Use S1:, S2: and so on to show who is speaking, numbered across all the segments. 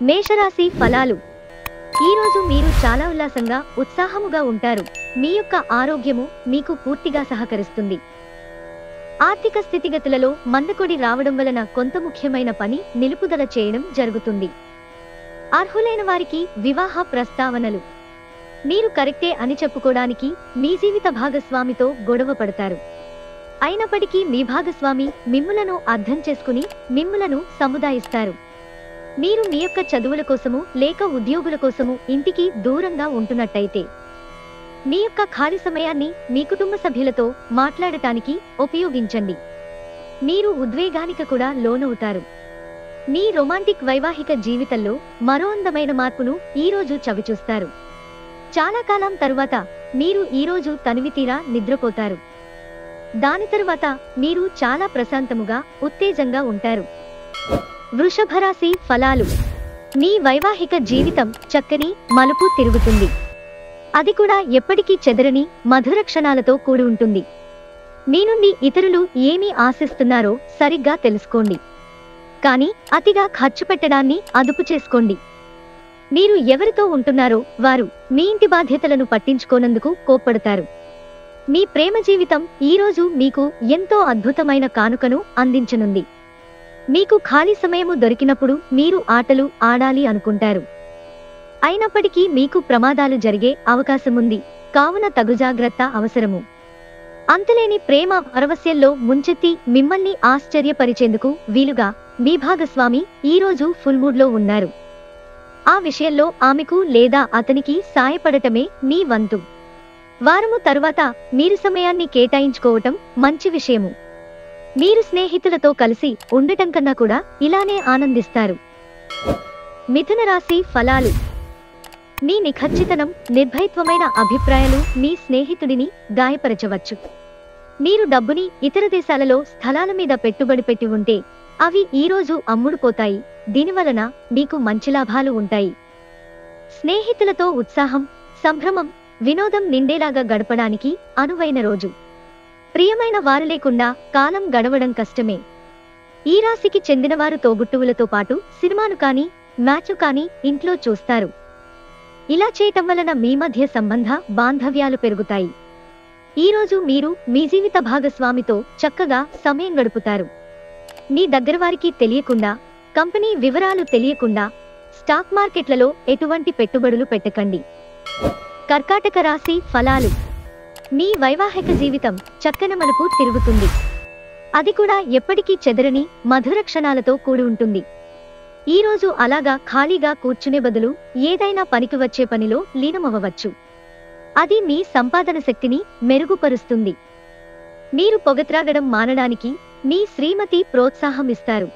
S1: మేషరాశి ఫలాలు. ఈ రోజు మీరు చాలా ఉల్లాసంగా ఉత్సాహముగా ఉంటారు. మీ యొక్క ఆరోగ్యము మీకు పూర్తిగా సహకరిస్తుంది. ఆర్థిక స్థితిగతులలో మందకొడి రావడం వలన కొంత ముఖ్యమైన పని నిలుపుదల చేయడం జరుగుతుంది. అర్హులైన వారికి వివాహ ప్రస్తావనలు. మీరు కరెక్టే అని చెప్పుకోవడానికి మీ జీవిత భాగస్వామితో గొడవ పడతారు. అయినప్పటికీ మీ భాగస్వామి మిమ్ములను అర్థం చేసుకుని మిమ్ములను సముదాయిస్తారు. మీరు మీ యొక్క చదువుల కోసము లేక ఉద్యోగుల కోసము ఇంటికి దూరంగా ఉంటున్నట్టయితే మీ యొక్క ఖాళీ సమయాన్ని మీ కుటుంబ సభ్యులతో మాట్లాడటానికి ఉపయోగించండి. మీరు ఉద్వేగానికి కూడా లోనవుతారు. మీ రొమాంటిక్ వైవాహిక జీవితంలో మరో అందమైన మార్పును ఈరోజు చవిచూస్తారు. చాలా కాలం తరువాత మీరు ఈరోజు తనివితీరా నిద్రపోతారు. దాని తరువాత మీరు చాలా ప్రశాంతముగా ఉత్తేజంగా ఉంటారు. వృషభరాశి ఫలాలు. మీ వైవాహిక జీవితం చక్కని మలుపు తిరుగుతుంది. అది కూడా ఎప్పటికీ చెదరని మధుర క్షణాలతో కూడి ఉంటుంది. మీ నుండి ఇతరులు ఏమి ఆశిస్తున్నారో సరిగ్గా తెలుసుకోండి. కానీ అతిగా ఖర్చు పెట్టడాన్ని అదుపు చేసుకోండి. మీరు ఎవరితో ఉంటున్నారో వారు మీ ఇంటి బాధ్యతలను పట్టించుకోనందుకు కోప్పడతారు. మీ ప్రేమ జీవితం ఈరోజు మీకు ఎంతో అద్భుతమైన కానుకను అందించనుంది. మీకు ఖాళీ సమయము దొరికినప్పుడు మీరు ఆటలు ఆడాలి అనుకుంటారు. అయినప్పటికీ మీకు ప్రమాదాలు జరిగే అవకాశముంది. కావున తగు జాగ్రత్త అవసరము. అంతులేని ప్రేమ పరవశ్యంలో ముంచెత్తి మిమ్మల్ని ఆశ్చర్యపరిచేందుకు వీలుగా మీ భాగస్వామి ఈరోజు ఫుల్ మూడ్లో ఉన్నారు. ఆ విషయంలో ఆమెకు లేదా అతనికి సాయపడటమే మీ వంతు. వారము తరువాత మీరు సమయాన్ని కేటాయించుకోవటం మంచి విషయము. మీరు స్నేహితులతో కలిసి ఉండటం కన్నా కూడా ఇలానే ఆనందిస్తారు. మిథున రాశి ఫలాలు. మీ నిఖచ్చితనం, నిర్భయత్వమైన అభిప్రాయాలు మీ స్నేహితుడిని గాయపరచవచ్చు. మీరు డబ్బుని ఇతర దేశాలలో స్థలాల మీద పెట్టుబడి పెట్టి ఉంటే అవి ఈరోజు అమ్ముడుపోతాయి. దీనివలన మీకు మంచి లాభాలు ఉంటాయి. స్నేహితులతో ఉత్సాహం, సంభ్రమం, వినోదం నిండేలాగా గడపడానికి అనువైన రోజు. ప్రియమైన వారు లేకుండా కాలం గడవడం కష్టమే. ఈ రాశికి చెందినవారు తోబుట్టువులతో పాటు సినిమాను కానీ మ్యాచ్ కానీ ఇంట్లో చూస్తారు. ఇలా చేయటం వలన మీ మధ్య సంబంధ బాంధవ్యాలు పెరుగుతాయి. ఈరోజు మీరు మీ జీవిత భాగస్వామితో చక్కగా సమయం గడుపుతారు. మీ దగ్గర వారికి తెలియకుండా, కంపెనీ వివరాలు తెలియకుండా స్టాక్ మార్కెట్లలో ఎటువంటి పెట్టుబడులు పెట్టకండి. కర్కాటక రాశి ఫలాలు. మీ వైవాహిక జీవితం చక్కని మలుపు తిరుగుతుంది. అది కూడా ఎప్పటికీ చెదరని మధుర క్షణాలతో కూడి ఉంటుంది. ఈరోజు అలాగా ఖాళీగా కూర్చునే బదులు ఏదైనా పనికి వచ్చే పనిలో లీనమవ్వవచ్చు. అది మీ సంపాదన శక్తిని మెరుగుపరుస్తుంది. మీరు పొగత్రాగడం మానడానికి మీ శ్రీమతి ప్రోత్సాహం ఇస్తారు.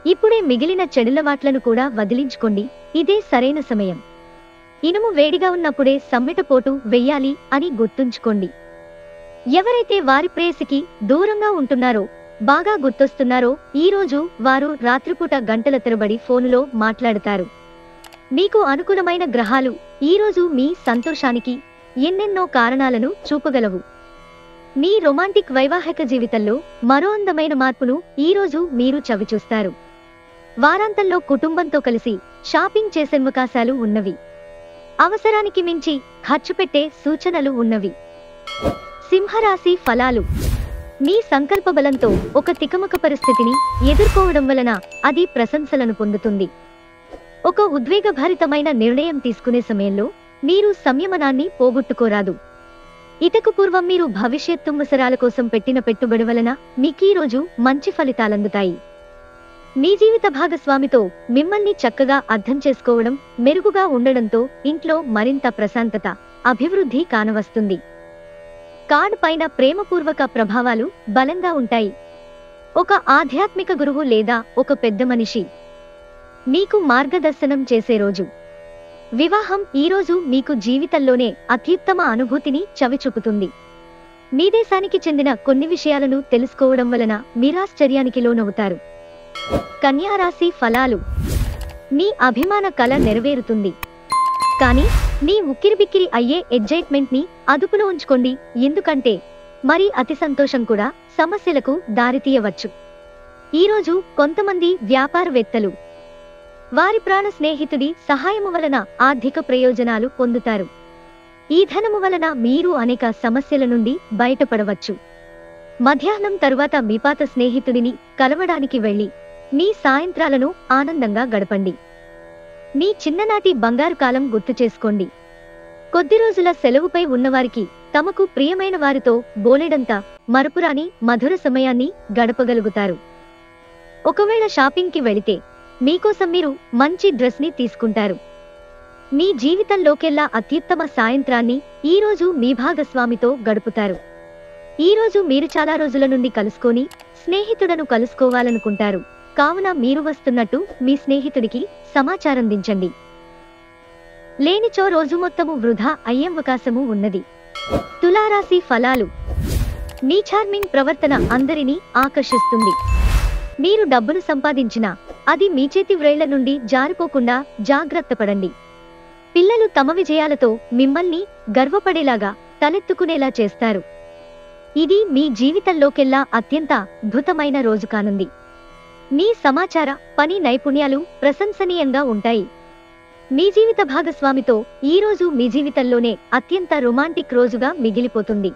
S1: ఇప్పుడే మిగిలిన చెడులవాట్లను కూడా వదిలించుకోండి. ఇదే సరైన సమయం. ఇనుము వేడిగా ఉన్నప్పుడే సమ్మెటపోటు వెయ్యాలి అని గుర్తుంచుకోండి. ఎవరైతే వారి ప్రేయసికి దూరంగా ఉంటున్నారో, బాగా గుర్తొస్తున్నారో ఈరోజు వారు రాత్రిపూట గంటల తరబడి ఫోనులో మాట్లాడతారు. మీకు అనుకూలమైన గ్రహాలు ఈరోజు మీ సంతోషానికి ఎన్నెన్నో కారణాలను చూపగలవు. మీ రొమాంటిక్ వైవాహిక జీవితంలో మరో అందమైన మార్పును ఈరోజు మీరు చవిచూస్తారు. వారాంతంలో కుటుంబంతో కలిసి షాపింగ్ చేసే అవకాశాలు ఉన్నవి. అవసరానికి మించి ఖర్చు పెట్టే సూచనలు ఉన్నవి. సింహరాశి ఫలాలు. మీ సంకల్ప బలంతో ఒక తికమక పరిస్థితిని ఎదుర్కోవడం వలన అది ప్రశంసలను పొందుతుంది. ఒక ఉద్వేగభరితమైన నిర్ణయం తీసుకునే సమయంలో మీరు సంయమనాన్ని పోగొట్టుకోరాదు. ఇతకు పూర్వం మీరు భవిష్యత్తు అవసరాల కోసం పెట్టిన పెట్టుబడి వలన మీకీ రోజు మంచి ఫలితాలందుతాయి. మీ జీవిత భాగస్వామితో మిమ్మల్ని చక్కగా అర్థం చేసుకోవడం, మెరుగుగా ఉండడంతో ఇంట్లో మరింత ప్రశాంతత, అభివృద్ధి కానవస్తుంది. కార్డ్ పైన ప్రేమపూర్వక ప్రభావాలు బలంగా ఉంటాయి. ఒక ఆధ్యాత్మిక గురువు లేదా ఒక పెద్ద మనిషి మీకు మార్గదర్శనం చేసే రోజు. వివాహం ఈరోజు మీకు జీవితంలోనే అత్యుత్తమ అనుభూతిని చవిచూపుతుంది. మీ దేశానికి చెందిన కొన్ని విషయాలను తెలుసుకోవడం వలన మీరాశ్చర్యానికి లోనవుతారు. కన్యా రాశి ఫలాలు. మీ అభిమాన కల నెరవేరుతుంది. కానీ మీ ఉక్కిరిబిక్కిరి అయ్యే ఎగ్జైట్మెంట్ ని అదుపులో ఉంచుకోండి. ఎందుకంటే మరి అతి సంతోషం కూడా సమస్యలకు దారితీయవచ్చు. ఈరోజు కొంతమంది వ్యాపారవేత్తలు వారి ప్రాణ స్నేహితుడి సహాయము వలన ఆర్థిక ప్రయోజనాలు పొందుతారు. ఈ ధనము వలన మీరు అనేక సమస్యల నుండి బయటపడవచ్చు. మధ్యాహ్నం తరువాత మీ పాత స్నేహితుడిని కలవడానికి వెళ్లి మీ సాయంత్రాలను ఆనందంగా గడపండి. మీ చిన్ననాటి బంగారు కాలం గుర్తు చేసుకోండి. కొద్ది రోజుల సెలవుపై ఉన్నవారికి తమకు ప్రియమైన వారితో బోలెడంత మరపురాని మధుర సమయాన్ని గడపగలుగుతారు. ఒకవేళ షాపింగ్కి వెళితే మీకోసం మీరు మంచి డ్రెస్ ని తీసుకుంటారు. మీ జీవితంలోకెల్లా అత్యుత్తమ సాయంత్రాన్ని ఈరోజు మీ భాగస్వామితో గడుపుతారు. ఈరోజు మీరు చాలా రోజుల నుండి కలుసుకొని స్నేహితుడను కలుసుకోవాలనుకుంటారు. కావున మీరు వస్తున్నట్టు మీ స్నేహితుడికి సమాచారందించండి. లేనిచో రోజు మొత్తము వృధా అయ్యే అవకాశము ఉన్నది. తులారాశి ఫలాలు. మీ చార్మింగ్ ప్రవర్తన అందరినీ ఆకర్షిస్తుంది. మీరు డబ్బును సంపాదించినా అది మీ చేతి వ్రేళ్ల నుండి జారిపోకుండా జాగ్రత్త పడండి. పిల్లలు తమ విజయాలతో మిమ్మల్ని గర్వపడేలాగా తలెత్తుకునేలా చేస్తారు. ఇది మీ జీవితంలోకెల్లా అత్యంత అద్భుతమైన రోజు కానుంది. మీ సమాచార పని నైపుణ్యాలు ప్రశంసనీయంగా ఉంటాయి. మీ జీవిత భాగస్వామితో ఈరోజు మీ జీవితంలోనే అత్యంత రొమాంటిక్ రోజుగా మిగిలిపోతుంది.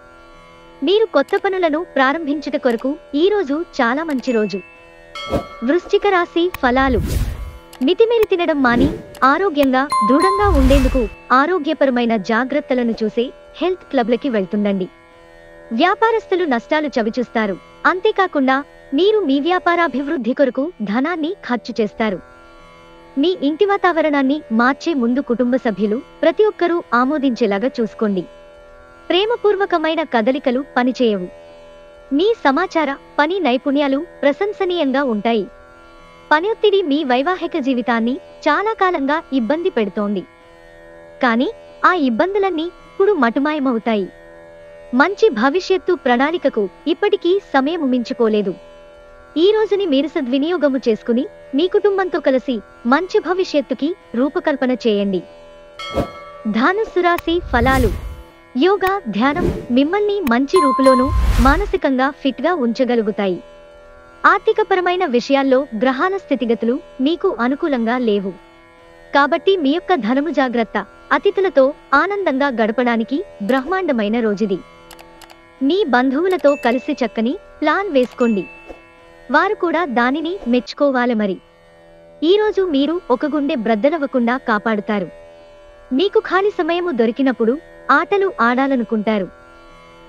S1: మీరు కొత్త పనులను ప్రారంభించుట కొరకు ఈరోజు చాలా మంచి రోజు. వృశ్చిక రాశి ఫలాలు. మితిమీరి తినడం మాని ఆరోగ్యంగా దృఢంగా ఉండేందుకు ఆరోగ్యపరమైన జాగ్రత్తలను చూసే హెల్త్ క్లబ్లకి వెళ్తుండండి. వ్యాపారస్తులు నష్టాలు చవిచూస్తారు. అంతేకాకుండా మీరు మీ వ్యాపారాభివృద్ధి కొరకు ధనాన్ని ఖర్చు చేస్తారు. మీ ఇంటి వాతావరణాన్ని మార్చే ముందు కుటుంబ సభ్యులు ప్రతి ఒక్కరూ ఆమోదించేలాగా చూసుకోండి. ప్రేమపూర్వకమైన కదలికలు పనిచేయవు. మీ సమాచార పని నైపుణ్యాలు ప్రశంసనీయంగా ఉంటాయి. పనిఒత్తిడి మీ వైవాహిక జీవితాన్ని చాలా కాలంగా ఇబ్బంది పెడుతోంది. కానీ ఆ ఇబ్బందులన్నీ ఇప్పుడు మటుమాయమవుతాయి. మంచి భవిష్యత్తు ప్రణాళికకు ఇప్పటికీ సమయం మించిపోలేదు. ఈ రోజుని మీరు సద్వినియోగము చేసుకుని మీ కుటుంబంతో కలిసి మంచి భవిష్యత్తుకి రూపకల్పన చేయండి. ధనుస్సు రాశి ఫలాలు. యోగా, ధ్యానం మిమ్మల్ని మంచి రూపులోనూ మానసికంగా ఫిట్ గా ఉంచగలుగుతాయి. ఆర్థికపరమైన విషయాల్లో గ్రహాల స్థితిగతులు మీకు అనుకూలంగా లేవు. కాబట్టి మీ యొక్క ధనము జాగ్రత్త. అతిథులతో ఆనందంగా గడపడానికి బ్రహ్మాండమైన రోజుది. మీ బంధువులతో కలిసి చక్కని ప్లాన్ వేసుకోండి. వారు కూడా దానిని మెచ్చుకోవాలి. మరి ఈరోజు మీరు ఒక గుండె బ్రద్దలవ్వకుండా కాపాడుతారు. మీకు ఖాళీ సమయము దొరికినప్పుడు ఆటలు ఆడాలనుకుంటారు.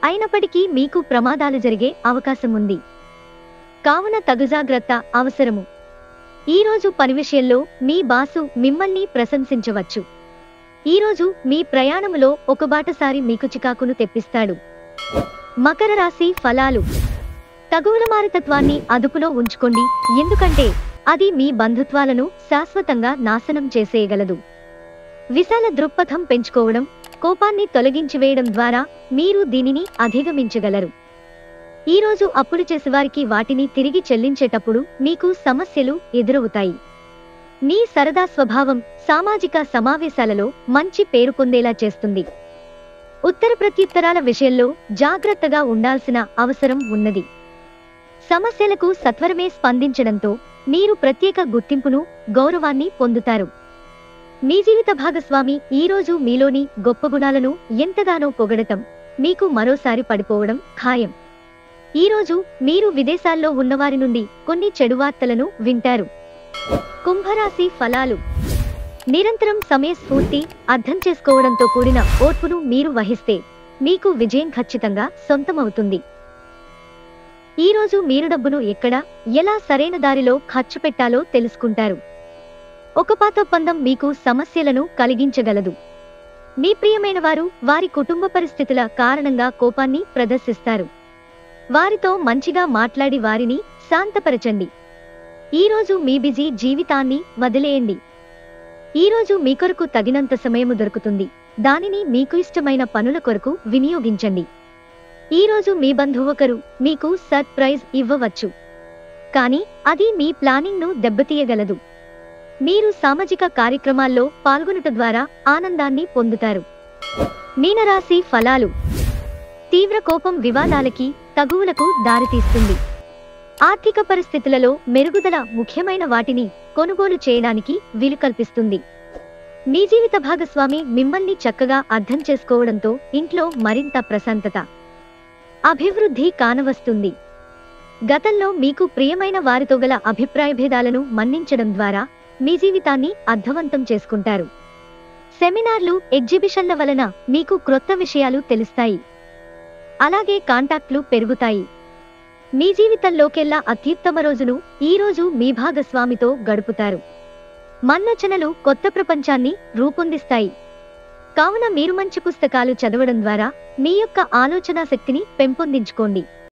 S1: అయినప్పటికీ మీకు ప్రమాదాలు జరిగే అవకాశం ఉంది. కావున తగు జాగ్రత్త అవసరము. ఈరోజు పని విషయంలో మీ బాసు మిమ్మల్ని ప్రశంసించవచ్చు. ఈరోజు మీ ప్రయాణములో ఒక బాటసారి మీకు చికాకును తెప్పిస్తాడు. మకర రాశి ఫలాలు. తగువుల మారితత్వాన్ని అదుపులో ఉంచుకోండి. ఎందుకంటే అది మీ బంధుత్వాలను శాశ్వతంగా నాశనం చేసేయగలదు. విశాల దృక్పథం పెంచుకోవడం, కోపాన్ని తొలగించివేయడం ద్వారా మీరు దీనిని అధిగమించగలరు. ఈరోజు అప్పులు చేసేవారికి వాటిని తిరిగి చెల్లించేటప్పుడు మీకు సమస్యలు ఎదురవుతాయి. మీ సరదా స్వభావం సామాజిక సమావేశాలలో మంచి పేరు పొందేలా చేస్తుంది. ఉత్తర ప్రత్యుత్తరాల విషయంలో జాగ్రత్తగా ఉండాల్సిన అవసరం ఉన్నది. సమస్యలకు సత్వరమే స్పందించడంతో మీరు ప్రత్యేక గుర్తింపును, గౌరవాన్ని పొందుతారు. మీ జీవిత భాగస్వామి ఈరోజు మీలోని గొప్ప గుణాలను ఎంతగానో పొగడటం మీకు మరోసారి పడిపోవడం ఖాయం. ఈరోజు మీరు విదేశాల్లో ఉన్నవారి నుండి కొన్ని చెడు వార్తలను వింటారు. కుంభరాశి ఫలాలు. నిరంతరం సమయస్ఫూర్తి, అర్థం చేసుకోవడంతో కూడిన ఓర్పును మీరు వహిస్తే మీకు విజయం ఖచ్చితంగా సొంతమవుతుంది. ఈరోజు మీరు డబ్బును ఎక్కడ, ఎలా సరైన దారిలో ఖర్చు పెట్టాలో తెలుసుకుంటారు. ఒక పాత ఒప్పందం మీకు సమస్యలను కలిగించగలదు. మీ ప్రియమైన వారు వారి కుటుంబ పరిస్థితుల కారణంగా కోపాన్ని ప్రదర్శిస్తారు. వారితో మంచిగా మాట్లాడి వారిని శాంతపరచండి. ఈరోజు మీ బిజీ జీవితాన్ని వదిలేయండి. ఈరోజు మీ కొరకు తగినంత సమయము దొరుకుతుంది. దానిని మీకు ఇష్టమైన పనుల కొరకు వినియోగించండి. ఈరోజు మీ బంధువు ఒకరు మీకు సర్ప్రైజ్ ఇవ్వవచ్చు. కానీ అది మీ ప్లానింగ్ను దెబ్బతీయగలదు. మీరు సామాజిక కార్యక్రమాల్లో పాల్గొనుట ద్వారా ఆనందాన్ని పొందుతారు. మీనరాశి ఫలాలు. తీవ్ర కోపం వివాదాలకి, తగువులకు దారితీస్తుంది. ఆర్థిక పరిస్థితులలో మెరుగుదల ముఖ్యమైన వాటిని కొనుగోలు చేయడానికి వీలు కల్పిస్తుంది. మీ జీవిత భాగస్వామి మిమ్మల్ని చక్కగా అర్థం చేసుకోవడంతో ఇంట్లో మరింత ప్రశాంతత, అభివృద్ధి కానవస్తుంది. గతంలో మీకు ప్రియమైన వారితో గల అభిప్రాయ భేదాలను మన్నించడం ద్వారా మీ జీవితాన్ని అర్థవంతం చేసుకుంటారు. సెమినార్లు, ఎగ్జిబిషన్ల వలన మీకు క్రొత్త విషయాలు తెలుస్తాయి. అలాగే కాంటాక్ట్లు పెరుగుతాయి. మీ జీవితంలోకెల్లా అత్యుత్తమ రోజును ఈ రోజు మీ భాగస్వామితో గడుపుతారు. మన్నచనలు కొత్త ప్రపంచాన్ని రూపొందిస్తాయి. కావున మీరు మంచి పుస్తకాలు చదవడం ద్వారా మీ యొక్క ఆలోచనా శక్తిని పెంపొందించుకోండి.